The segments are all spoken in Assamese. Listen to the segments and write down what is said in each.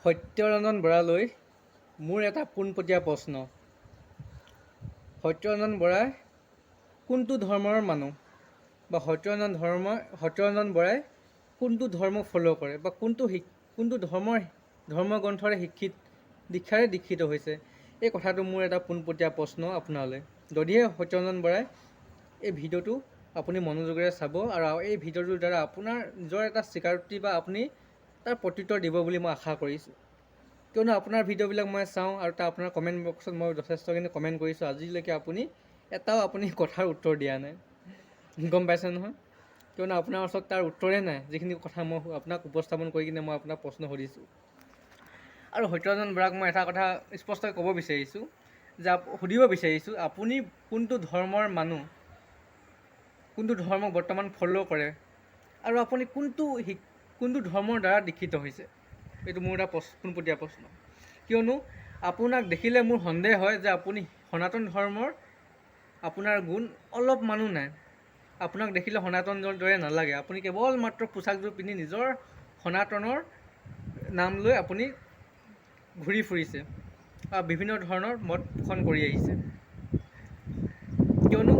সত্যৰঞ্জন বৰালৈ মোৰ এটা পোনপটীয়া প্ৰশ্ন। সত্যৰঞ্জন বৰাই কোনটো ধৰ্মৰ মানুহ বা সত্যৰঞ্জন বৰাই কোনটো ধৰ্ম ফ'ল' কৰে বা কোনটো ধৰ্মগ্ৰন্থৰে দীক্ষাৰে দীক্ষিত হৈছে, এই কথাটো মোৰ এটা পোনপটীয়া প্ৰশ্ন আপোনালৈ। যদিহে সত্যৰঞ্জন বৰাই এই ভিডিঅ'টো আপুনি মনোযোগেৰে চাব আৰু এই ভিডিঅ'টোৰ দ্বাৰা আপোনাৰ নিজৰ এটা স্বীকাৰোক্তি বা আপুনি তাৰ প্ৰত্যুত্তৰ দিব বুলি মই আশা কৰিছোঁ। কিয়নো আপোনাৰ ভিডিঅ'বিলাক মই চাওঁ আৰু আপোনাৰ কমেণ্ট বক্সত মই যথেষ্টখিনি কমেণ্ট কৰিছোঁ। আজিলৈকে আপুনি এটাও কথাৰ উত্তৰ দিয়া নাই, গম পাইছে নহয়? কিয়নো আপোনাৰ ওচৰত তাৰ উত্তৰে নাই, যিখিনি কথা মই আপোনাক উপস্থাপন কৰি কিনে মই আপোনাক প্ৰশ্ন সুধিছোঁ। আৰু সত্যৰঞ্জন বৰাক মই এটা কথা স্পষ্টকৈ ক'ব বিচাৰিছোঁ যে সুধিব বিচাৰিছোঁ, আপুনি কোনটো ধৰ্মৰ মানুহ, কোনটো ধৰ্মক বৰ্তমান ফ'ল' কৰে আৰু আপুনি কোনটো ধৰ্মৰ দ্বাৰা দীক্ষিত হৈছে? এইটো মোৰ এটা পোনপটীয়া প্ৰশ্ন। কিয়নো আপোনাক দেখিলে মোৰ সন্দেহ হয় যে আপুনি সনাতন ধৰ্মৰ আপোনাৰ গুণ অলপমানো নাই। আপোনাক দেখিলে সনাতনৰ দৰে নালাগে। আপুনি কেৱল মাত্ৰ পোচাকযোৰ পিন্ধি নিজৰ সনাতনৰ নাম লৈ আপুনি ঘূৰি ফুৰিছে আৰু বিভিন্ন ধৰণৰ মত পোষণ কৰি আহিছে। কিয়নো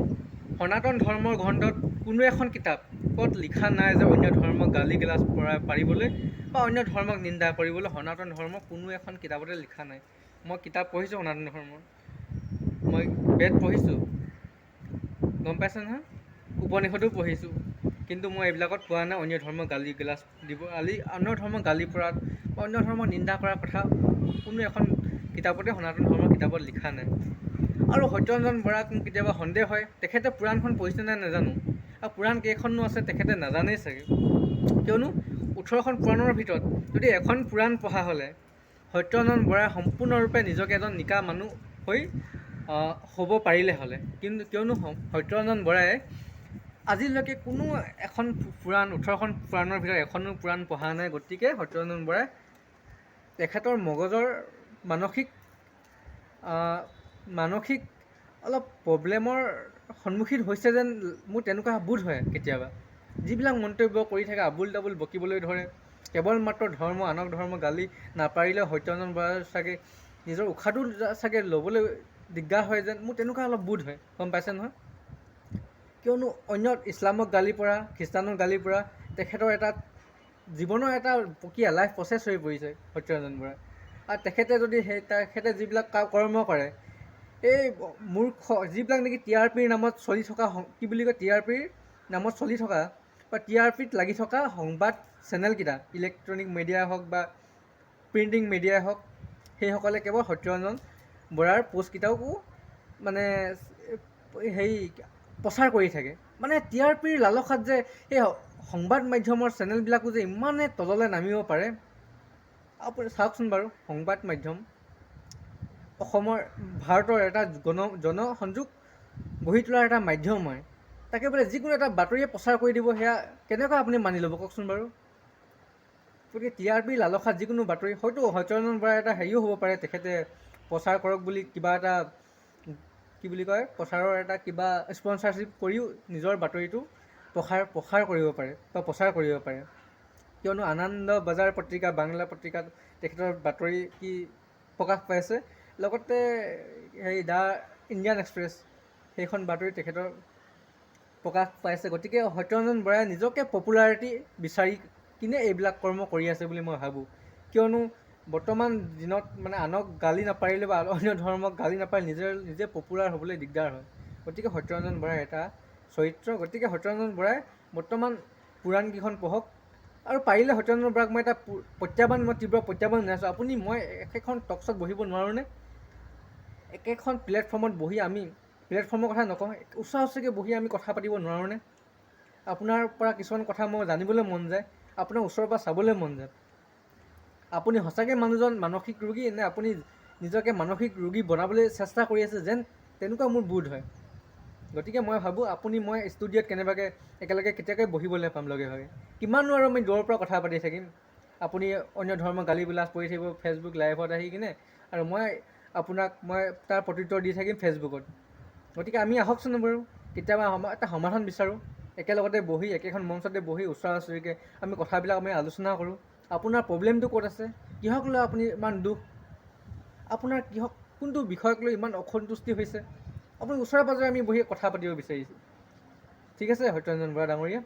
সনাতন ধৰ্মৰ গ্ৰন্থত কোনো এখন কিতাপত লিখা নাই যে অন্য ধৰ্মক গালি গালাজ পাৰিবলৈ বা অন্য ধৰ্মক নিন্দা কৰিবলৈ সনাতন ধৰ্মৰ কোনো এখন কিতাপতে লিখা নাই। মই কিতাপ পঢ়িছোঁ সনাতন ধৰ্মৰ, মই বেদ পঢ়িছোঁ, গম পাইছে নহয়? উপনিষদো পঢ়িছোঁ, কিন্তু মই এইবিলাকত পোৱা নাই অন্য ধৰ্মক গালি গালাজ অন্য ধৰ্মক গালি পৰাত বা অন্য ধৰ্মক নিন্দা কৰাৰ কথা কোনো এখন কিতাপতে সনাতন ধৰ্মৰ কিতাপত লিখা নাই। আৰু সত্যৰঞ্জন বৰাক মোৰ কেতিয়াবা সন্দেহ হয়, তেখেতে পুৰাণখন পঢ়িছে নাই নাজানো, আৰু পুৰাণ কেইখননো আছে তেখেতে নাজানেই চাগে। কিয়নো 18খন পুৰাণৰ ভিতৰত যদি এখন পুৰাণ পঢ়া হ'লে সত্যৰঞ্জন বৰাই সম্পূৰ্ণৰূপে নিজকে এজন নিকা মানুহ হ'ব পাৰিলে হ'লে। কিয়নো সত্যৰঞ্জন বৰাই আজিলৈকে কোনো এখন পুৰাণ 18খন পুৰাণৰ ভিতৰত এখনো পুৰাণ পঢ়া নাই। গতিকে সত্যৰঞ্জন বৰাই তেখেতৰ মগজৰ মানসিক অলপ প্ৰব্লেমৰ সন্মুখীন হৈছে যেন মোৰ তেনেকুৱা বোধ হয় কেতিয়াবা। যিবিলাক মন্তব্য কৰি থাকে, আবুল তাবুল বকিবলৈ ধৰে, কেৱল মাত্ৰ আনক ধৰ্ম গালি নাপাৰিলেও সত্যৰঞ্জন বৰাই চাগে নিজৰ উশাহটো চাগে ল'বলৈ দিগদাৰ হয় যেন মোৰ তেনেকুৱা অলপ বোধ হয়, গম পাইছে নহয়? কিয়নো অন্য ইছলামক গালি পৰা, খ্ৰীষ্টানক গালি পৰা তেখেতৰ এটা জীৱনৰ এটা প্ৰক্ৰিয়া, লাইফ প্ৰচেছ হৈ পৰিছে সত্যৰঞ্জন বৰাই। আৰু তেখেতে যিবিলাক কৰ্ম কৰে, এই যিবিলাক নেকি TRPৰ নামত চলি থকা TRPৰ নামত চলি থকা বা TRPত লাগি থকা সংবাদ চেনেলকেইটা, ইলেক্ট্ৰনিক মিডিয়াই হওক বা প্ৰিণ্টিং মিডিয়াই হওক, সেইসকলে কেৱল সত্যৰঞ্জন বৰাৰ পোষ্টকেইটাকো প্ৰচাৰ কৰি থাকে। TRPৰ লালসাত যে সেই সংবাদ মাধ্যমৰ চেনেলবিলাকো যে ইমানে তললৈ নামিব পাৰে, আপুনি চাওকচোন বাৰু। সংবাদ মাধ্যম ভাৰতৰ এটা জনসংযোগ গঢ়ি তোলাৰ এটা মাধ্যম হয়, তাকে বোলে যিকোনো এটা বাতৰিয়ে প্ৰচাৰ কৰি দিব, সেয়া কেনেকুৱা আপুনি মানি ল'ব কওকচোন বাৰু? গতিকে TRPৰ লালসাত যিকোনো বাতৰি, হয়তো সত্যৰঞ্জন বৰাই এটা হেৰিও হ'ব পাৰে, তেখেতে প্ৰচাৰ কৰক বুলি কিবা এটা প্ৰচাৰৰ এটা কিবা স্পনচাৰশ্বিপ কৰিও নিজৰ বাতৰিটো প্ৰচাৰ কৰিব পাৰে। কিয়নো আনন্দ বজাৰ পত্ৰিকা, বাংলা পত্ৰিকাত তেখেতৰ বাতৰি প্ৰকাশ পাইছে, লগতে দ্য ইণ্ডিয়ান এক্সপ্ৰেছ সেইখন বাতৰি তেখেতৰ প্ৰকাশ পাইছে। গতিকে সত্যৰঞ্জন বৰাই নিজকে পপুলাৰিটি বিচাৰি কিনে এইবিলাক কৰ্ম কৰি আছে বুলি মই ভাবোঁ। কিয়নো বৰ্তমান দিনত আনক গালি নাপাৰিলে বা অন্য ধৰ্মক গালি নাপাৰিলে নিজে পপুলাৰ হ'বলৈ দিগদাৰ হয়। গতিকে সত্যৰঞ্জন বৰাই এটা চৰিত্ৰ। গতিকে সত্যৰঞ্জন বৰাই বৰ্তমান পুৰাণকেইখন পঢ়ক, আৰু পাৰিলে সত্যৰঞ্জন বৰাক মই এটা তীব্ৰ প্ৰত্যাহ্বান জনাইছোঁ। মই একেখন টকশ্ব'ত বহিব নোৱাৰোঁনে? একেখন প্লেটফৰ্মত বহি প্লেটফৰ্মৰ কথা নকওঁ, ওচৰা ওচৰিকৈ বহি আমি কথা পাতিব নোৱাৰোঁনে? আপোনাৰ পৰা কিছুমান কথা মই জানিবলৈ মন যায়, আপোনাৰ ওচৰৰ পৰা চাবলৈ মন যায়। আপুনি সঁচাকৈ মানুহজন মানসিক ৰোগী নে আপুনি নিজকে মানসিক ৰোগী বনাবলৈ চেষ্টা কৰি আছে যেন তেনেকুৱা মোৰ বোধ হয়। গতিকে মই ভাবোঁ মই ষ্টুডিঅ'ত কেনেবাকৈ একেলগে কেতিয়াকৈ বহিবলৈ পাম লগে ভাগে। কিমাননো আৰু আমি দূৰৰ পৰা কথা পাতি থাকিম? আপুনি অন্য ধৰ্মৰ গালি বিলাজ কৰি থাকিব ফেচবুক লাইভত আহি কিনে, আৰু মই তাৰ প্ৰত্যুত্তৰ দি থাকিম ফেচবুকত। গতিকে আমি আহকচোন বাৰু, কেতিয়াবা এটা সমাধান বিচাৰোঁ, একেলগতে বহি একেখন মঞ্চতে বহি ওচৰা ওচৰিকৈ আমি কথাবিলাক আলোচনা কৰোঁ। আপোনাৰ প্ৰব্লেমটো ক'ত আছে, কিহক লৈ আপুনি ইমান দুখ, আপোনাৰ কিহক কোনটো বিষয়ক লৈ ইমান অসন্তুষ্টি হৈছে, আপুনি ওচৰে পাজৰে আমি বহি কথা পাতিব বিচাৰিছোঁ। ঠিক আছে সত্যৰঞ্জন বৰা ডাঙৰীয়া।